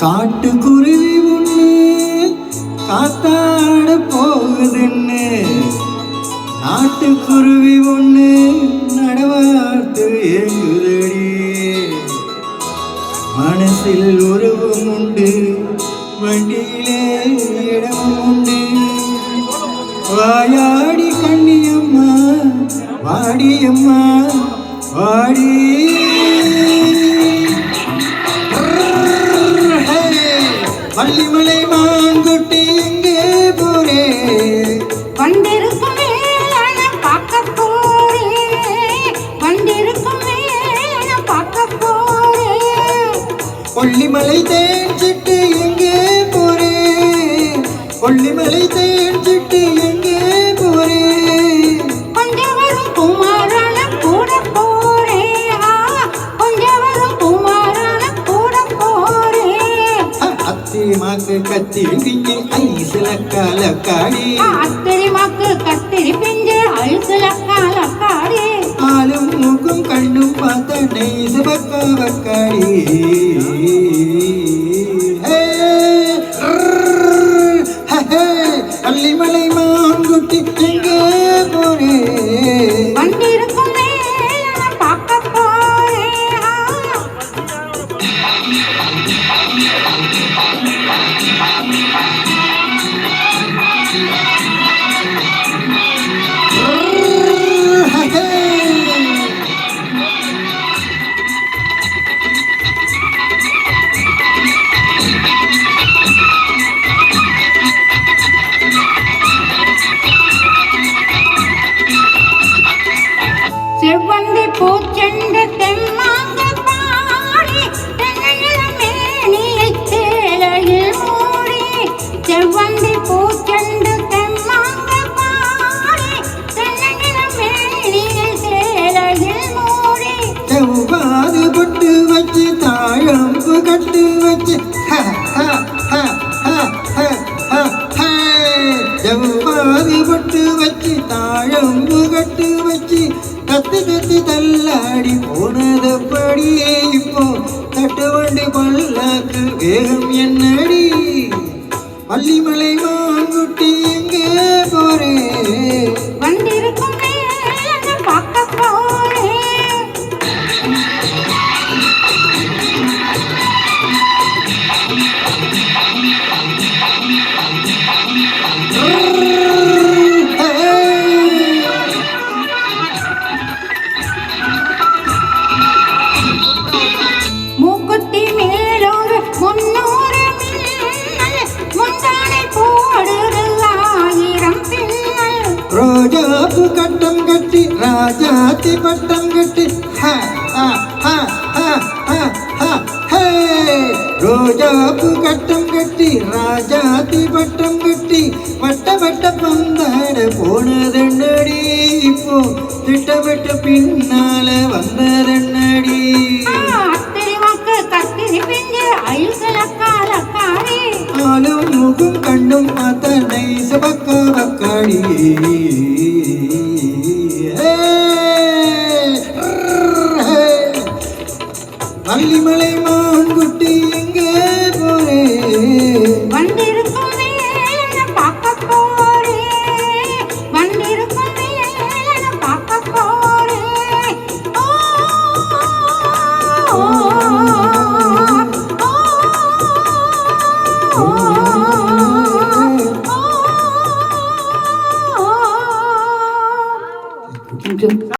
காட்டுக்குருவி ஒண்ணு காத்தாட போகுதுன்னு நாட்டுக்குருவி ஒண்ணு நடவாட்டு ஏங்குதடி. மனசில் உறவும் உண்டு, வண்டியிலே இடமும் உண்டு. வாயாடி கண்ணியம்மா வாடியம்மா வாடி. வள்ளிமலை மான்குட்டி எங்கே போரே? வண்டிருக்கும் வேளன பார்க்க போறேன், வண்டிருக்கும் வேளன பார்க்க போறேன். கொல்லிமலை தேஞ்சிட்டு எங்கே போரே? கொல்லிமலை தேஞ்சிட்டு எங்கே போரே? கொஞ்சம் வரும் குமாரான கூட போறேன், கொஞ்சம் வரும் குமாரான கூட போறேன். அத்திரிமாக்கு கத்திரி பிஞ்சு ஐசுல காலக்காடி, அத்திரிமாக்கு கத்திரி பிஞ்சு ஐசுல காலக்காடி. ஆளும் மூக்கும் கண்ணும் பார்த்த நெய்சு பக்கா பக்காடி. வள்ளிமலை மான்குட்டி எங்கே போரே? வண்டிருக்கும் வேளன பார்க்க போறேன். செவ்வந்தி பூச்செண்டு தெம்மாங்க பாடி, மேனியை சேலையில் மூடி. செவ்வந்தி பூச்செண்டு தெம்மாங்க பாடி, மேனியை சேலையில் மூடி. செவ்வாது பொட்டு வச்சு தாழம்பு கட்டு வச்சு செவ்வாது பொட்டு வச்சு தாழம்பு கட்டு வச்சு கத்தி கத்தி தள்ளாடி போனதப்படி. இப்போ தட்டு வண்டி பல்லாக்கு வேகம் என்னடி? வள்ளிமலை மான்குட்டி எங்கே போரே? வண்டிருக்கும் வேளன பார்க்க போறேன். மூக்குத்தி மேலோடு முன்னூறு மின்னல், முந்தானை போடுது 1000 பின்னல். ரோஜாப்பு கட்டம் கட்டி ராஜாத்தி பட்டம் கட்டி ரோஜாப்பு கட்டம் கட்டி ராஜாத்தி பட்டம் கட்டி வட்ட வட்ட பந்தாட போனதென்னடி? இப்போ திட்டமிட்ட பின்னால வந்ததென்னடி? அத்திரிமாக்கு கத்திரி பிஞ்சு ஐசுல காலக்காடி. ஆளும் முகம் கண்ணும் பார்த்த நைச பக்கா பக்காடி. வள்ளிமலை மான்குட்டி எங்கே போரே? வண்டிருக்கும் வேளன பார்க்க போறேன், வண்டிருக்கும் வேளன பார்க்க போறேன். Thank you.